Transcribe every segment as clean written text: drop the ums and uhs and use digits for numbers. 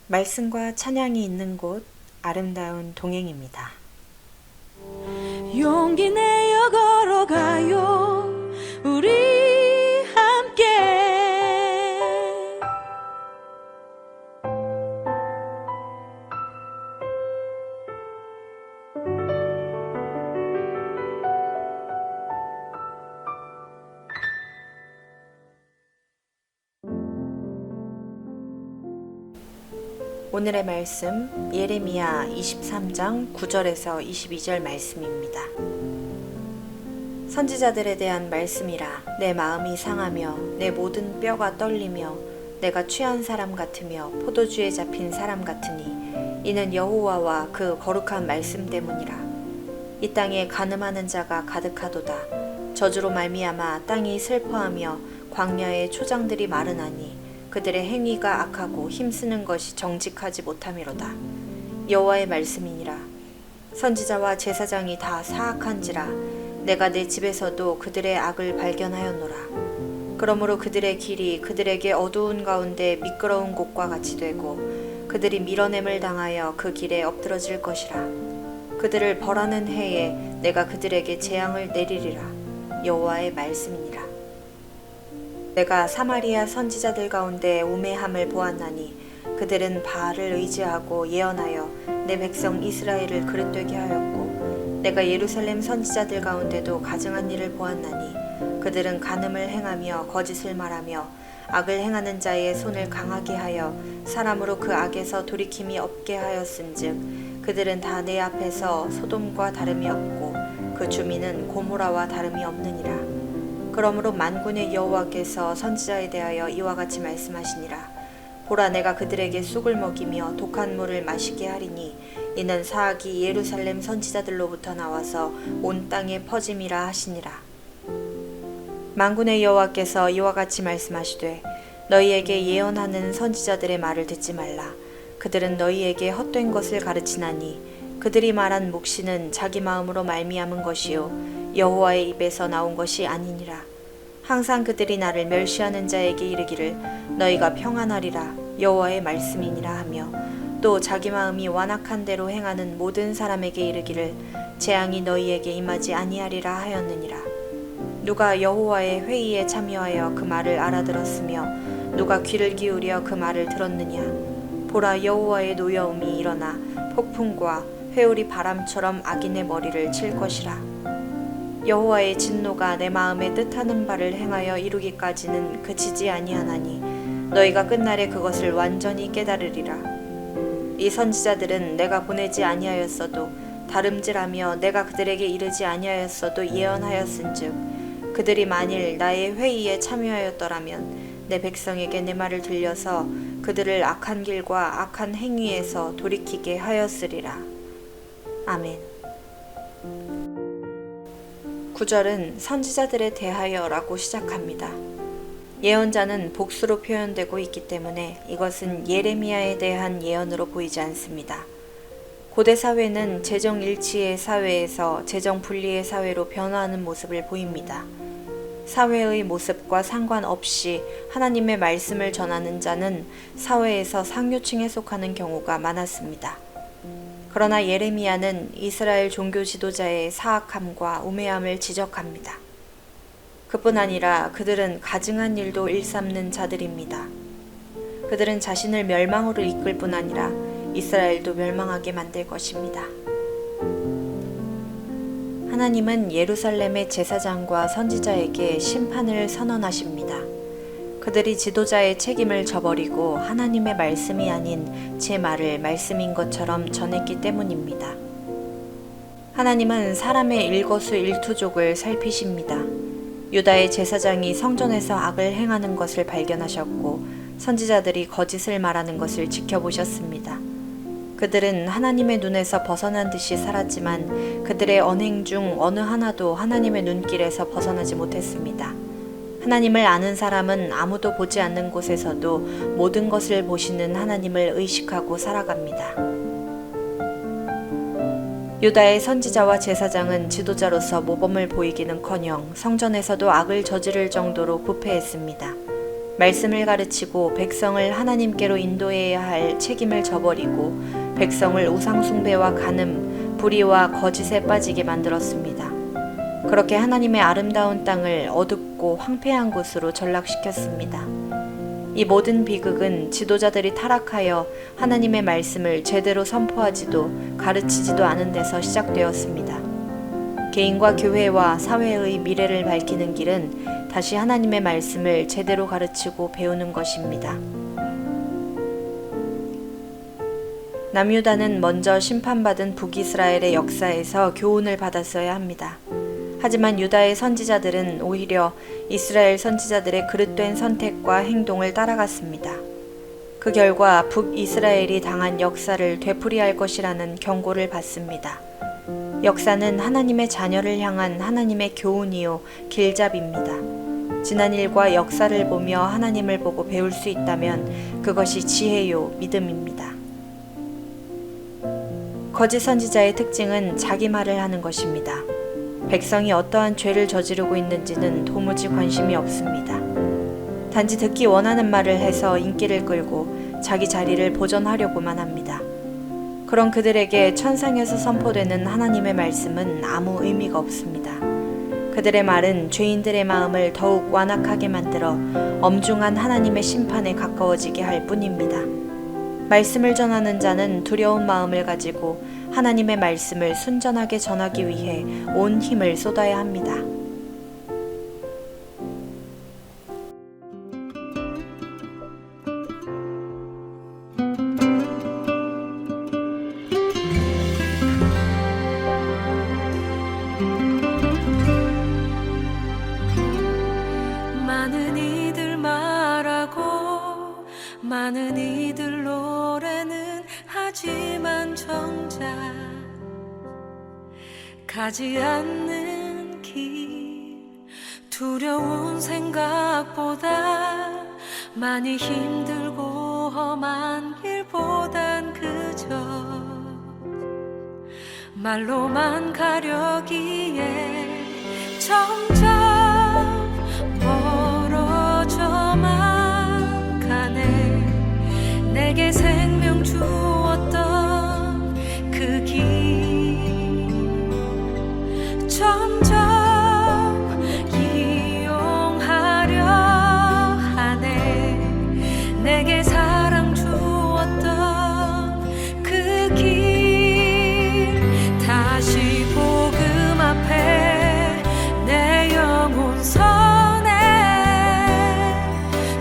말씀과 찬양이 있는 곳, 아름다운 동행입니다. 용기 내어 걸어가요 우리 함께. 오늘의 말씀 예레미야 23장 9절에서 22절 말씀입니다. 선지자들에 대한 말씀이라. 내 마음이 상하며 내 모든 뼈가 떨리며 내가 취한 사람 같으며 포도주에 잡힌 사람 같으니 이는 여호와와 그 거룩한 말씀 때문이라. 이 땅에 간음하는 자가 가득하도다. 저주로 말미암아 땅이 슬퍼하며 광야의 초장들이 마르나니 그들의 행위가 악하고 힘쓰는 것이 정직하지 못함이로다. 여호와의 말씀이니라. 선지자와 제사장이 다 사악한지라. 내가 내 집에서도 그들의 악을 발견하였노라. 그러므로 그들의 길이 그들에게 어두운 가운데 미끄러운 곳과 같이 되고 그들이 밀어냄을 당하여 그 길에 엎드러질 것이라. 그들을 벌하는 해에 내가 그들에게 재앙을 내리리라. 여호와의 말씀이니라. 내가 사마리아 선지자들 가운데 우매함을 보았나니 그들은 바알을 의지하고 예언하여 내 백성 이스라엘을 그릇되게 하였고 내가 예루살렘 선지자들 가운데도 가증한 일을 보았나니 그들은 간음을 행하며 거짓을 말하며 악을 행하는 자의 손을 강하게 하여 사람으로 그 악에서 돌이킴이 없게 하였은즉 그들은 다 내 앞에서 소돔과 다름이 없고 그 주민은 고모라와 다름이 없느니라. 그러므로 만군의 여호와께서 선지자에 대하여 이와 같이 말씀하시니라. 보라, 내가 그들에게 쑥을 먹이며 독한 물을 마시게 하리니 이는 사악이 예루살렘 선지자들로부터 나와서 온 땅에 퍼짐이라 하시니라. 만군의 여호와께서 이와 같이 말씀하시되 너희에게 예언하는 선지자들의 말을 듣지 말라. 그들은 너희에게 헛된 것을 가르치나니 그들이 말한 묵시는 자기 마음으로 말미암은 것이요 여호와의 입에서 나온 것이 아니니라. 항상 그들이 나를 멸시하는 자에게 이르기를 너희가 평안하리라 여호와의 말씀이니라 하며 또 자기 마음이 완악한 대로 행하는 모든 사람에게 이르기를 재앙이 너희에게 임하지 아니하리라 하였느니라. 누가 여호와의 회의에 참여하여 그 말을 알아들었으며 누가 귀를 기울여 그 말을 들었느냐. 보라, 여호와의 노여움이 일어나 폭풍과 회오리 바람처럼 악인의 머리를 칠 것이라. 여호와의 진노가 내 마음에 뜻하는 바를 행하여 이루기까지는 그치지 아니하나니 너희가 끝날에 그것을 완전히 깨달으리라. 이 선지자들은 내가 보내지 아니하였어도 다름질하며 내가 그들에게 이르지 아니하였어도 예언하였은즉 그들이 만일 나의 회의에 참여하였더라면 내 백성에게 내 말을 들려서 그들을 악한 길과 악한 행위에서 돌이키게 하였으리라. 아멘. 9절은 선지자들에 대하여라고 시작합니다. 예언자는 복수로 표현되고 있기 때문에 이것은 예레미야에 대한 예언으로 보이지 않습니다. 고대 사회는 재정 일치의 사회에서 재정 분리의 사회로 변화하는 모습을 보입니다. 사회의 모습과 상관없이 하나님의 말씀을 전하는 자는 사회에서 상류층에 속하는 경우가 많았습니다. 그러나 예레미야는 이스라엘 종교 지도자의 사악함과 우매함을 지적합니다. 그뿐 아니라 그들은 가증한 일도 일삼는 자들입니다. 그들은 자신을 멸망으로 이끌 뿐 아니라 이스라엘도 멸망하게 만들 것입니다. 하나님은 예루살렘의 제사장과 선지자에게 심판을 선언하십니다. 그들이 지도자의 책임을 저버리고 하나님의 말씀이 아닌 제 말을 말씀인 것처럼 전했기 때문입니다. 하나님은 사람의 일거수일투족을 살피십니다. 유다의 제사장이 성전에서 악을 행하는 것을 발견하셨고 선지자들이 거짓을 말하는 것을 지켜보셨습니다. 그들은 하나님의 눈에서 벗어난 듯이 살았지만 그들의 언행 중 어느 하나도 하나님의 눈길에서 벗어나지 못했습니다. 하나님을 아는 사람은 아무도 보지 않는 곳에서도 모든 것을 보시는 하나님을 의식하고 살아갑니다. 유다의 선지자와 제사장은 지도자로서 모범을 보이기는커녕 성전에서도 악을 저지를 정도로 부패했습니다. 말씀을 가르치고 백성을 하나님께로 인도해야 할 책임을 저버리고 백성을 우상숭배와 간음, 불의와 거짓에 빠지게 만들었습니다. 그렇게 하나님의 아름다운 땅을 어둡고 황폐한 곳으로 전락시켰습니다. 이 모든 비극은 지도자들이 타락하여 하나님의 말씀을 제대로 선포하지도 가르치지도 않은 데서 시작되었습니다. 개인과 교회와 사회의 미래를 밝히는 길은 다시 하나님의 말씀을 제대로 가르치고 배우는 것입니다. 남유다는 먼저 심판받은 북이스라엘의 역사에서 교훈을 받았어야 합니다. 하지만 유다의 선지자들은 오히려 이스라엘 선지자들의 그릇된 선택과 행동을 따라갔습니다. 그 결과 북이스라엘이 당한 역사를 되풀이할 것이라는 경고를 받습니다. 역사는 하나님의 자녀를 향한 하나님의 교훈이요 길잡이입니다. 지난 일과 역사를 보며 하나님을 보고 배울 수 있다면 그것이 지혜요 믿음입니다. 거짓 선지자의 특징은 자기 말을 하는 것입니다. 백성이 어떠한 죄를 저지르고 있는지는 도무지 관심이 없습니다. 단지 듣기 원하는 말을 해서 인기를 끌고 자기 자리를 보존하려고만 합니다. 그런 그들에게 천상에서 선포되는 하나님의 말씀은 아무 의미가 없습니다. 그들의 말은 죄인들의 마음을 더욱 완악하게 만들어 엄중한 하나님의 심판에 가까워지게 할 뿐입니다. 말씀을 전하는 자는 두려운 마음을 가지고 하나님의 말씀을 순전하게 전하기 위해 온 힘을 쏟아야 합니다. 많은 이들 말하고 많은 이들 노래는 하지만 정작 가지 않는 길 두려운 생각보다 많이 힘들고 험한 길보단 그저 말로만 가려기에 점점 멀어져만 가네. 내게 생명 주었던 그 길 점점 이용하려 하네. 내게 사랑 주었던 그 길 다시 복음 앞에 내 영혼 선해.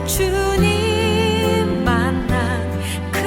주님 만난 그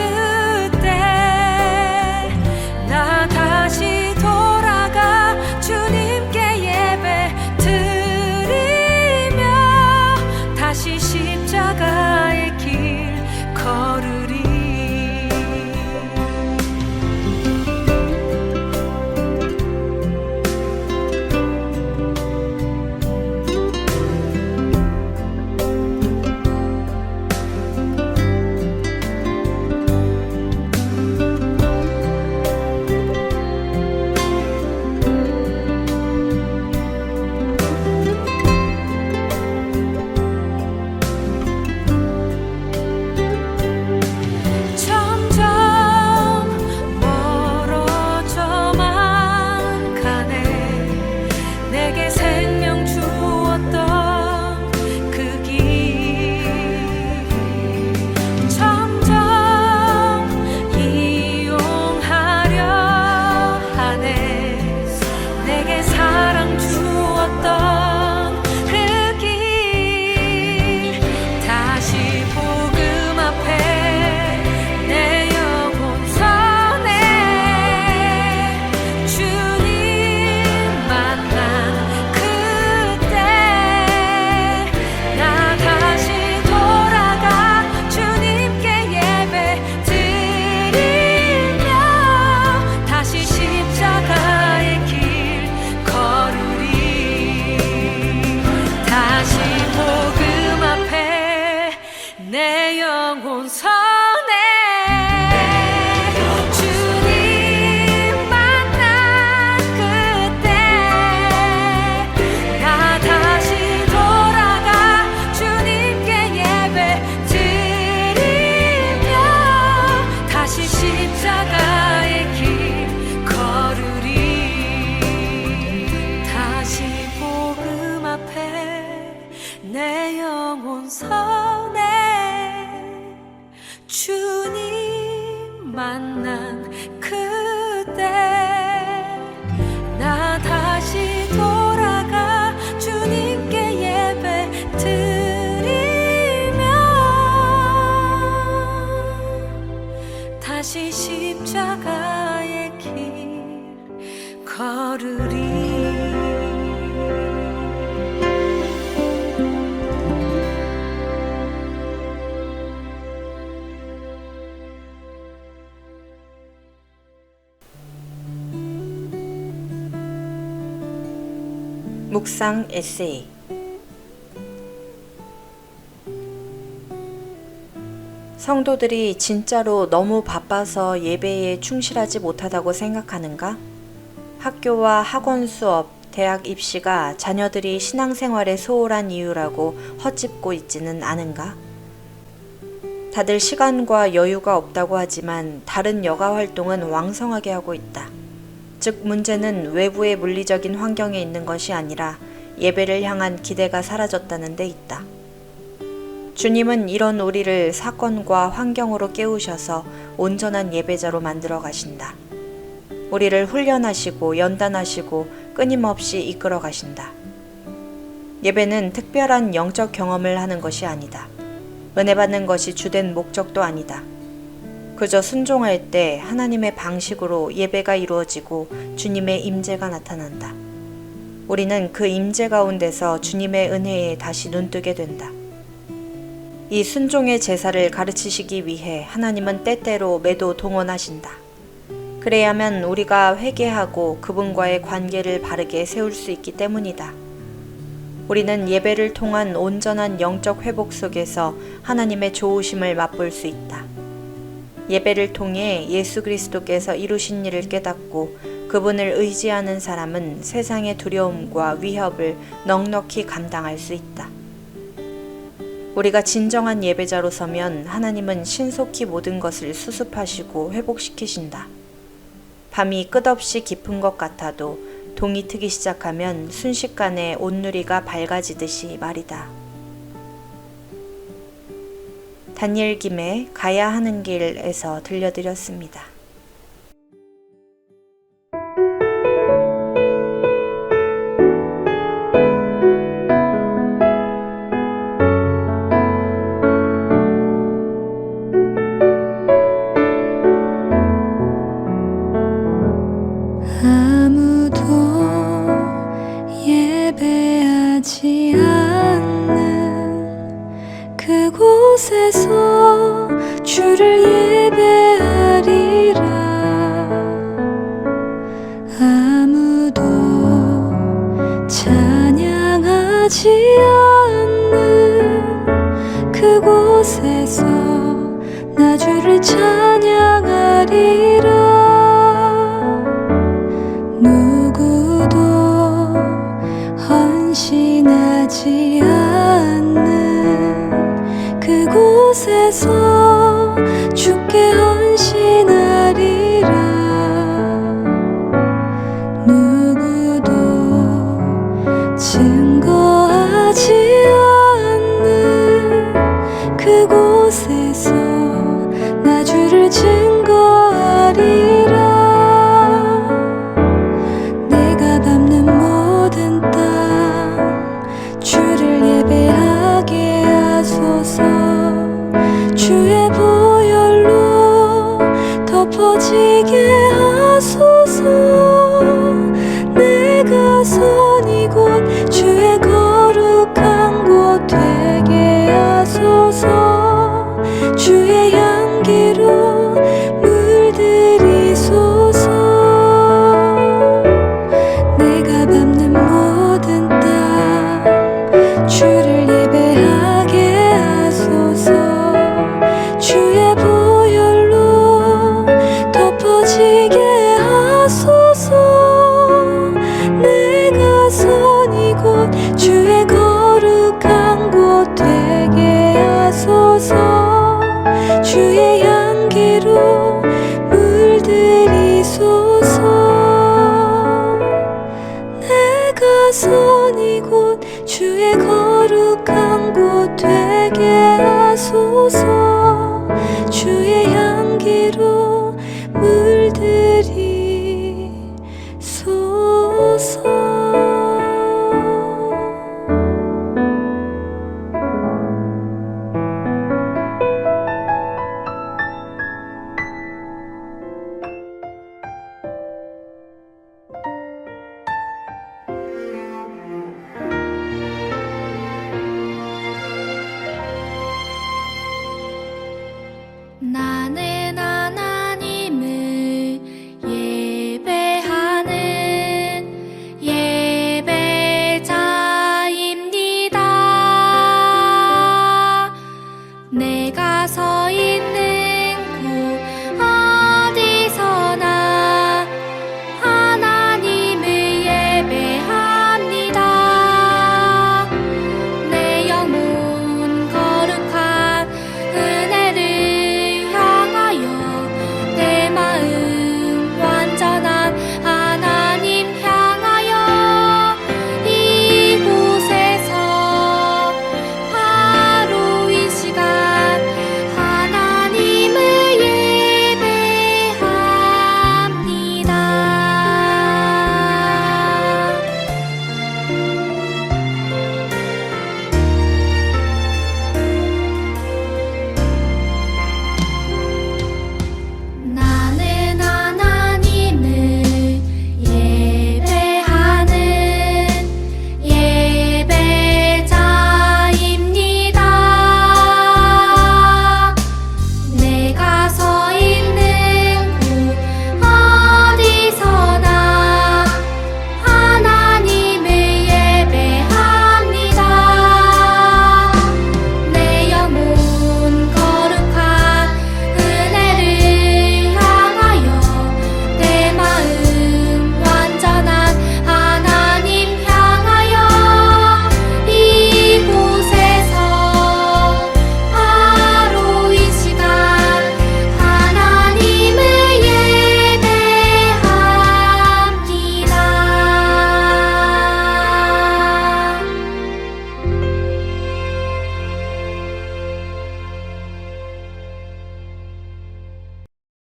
주님 만난 그때 나 다시 돌아가 주님께 예배 드리며 다시 십자가의 길 걸으리. 묵상 에세이. 성도들이 진짜로 너무 바빠서 예배에 충실하지 못하다고 생각하는가? 학교와 학원 수업, 대학 입시가 자녀들이 신앙생활에 소홀한 이유라고 헛짚고 있지는 않은가? 다들 시간과 여유가 없다고 하지만 다른 여가 활동은 왕성하게 하고 있다. 즉 문제는 외부의 물리적인 환경에 있는 것이 아니라 예배를 향한 기대가 사라졌다는 데 있다. 주님은 이런 우리를 사건과 환경으로 깨우셔서 온전한 예배자로 만들어 가신다. 우리를 훈련하시고 연단하시고 끊임없이 이끌어 가신다. 예배는 특별한 영적 경험을 하는 것이 아니다. 은혜 받는 것이 주된 목적도 아니다. 그저 순종할 때 하나님의 방식으로 예배가 이루어지고 주님의 임재가 나타난다. 우리는 그 임재 가운데서 주님의 은혜에 다시 눈뜨게 된다. 이 순종의 제사를 가르치시기 위해 하나님은 때때로 매도 동원하신다. 그래야만 우리가 회개하고 그분과의 관계를 바르게 세울 수 있기 때문이다. 우리는 예배를 통한 온전한 영적 회복 속에서 하나님의 좋으심을 맛볼 수 있다. 예배를 통해 예수 그리스도께서 이루신 일을 깨닫고 그분을 의지하는 사람은 세상의 두려움과 위협을 넉넉히 감당할 수 있다. 우리가 진정한 예배자로 서면 하나님은 신속히 모든 것을 수습하시고 회복시키신다. 밤이 끝없이 깊은 것 같아도 동이 트기 시작하면 순식간에 온누리가 밝아지듯이 말이다. 다니엘 김의 가야 하는 길에서 들려드렸습니다. 아무도 예배하지 않는 그곳에서 주를 예배하리라. 아무도 찬양하지 않는 그곳에서 나 주를 찬양하리라. 누구도 헌신하지 않는 그곳에서 주께 헌신하리라. 누구도 증거하지 않는 그곳에서 나 주를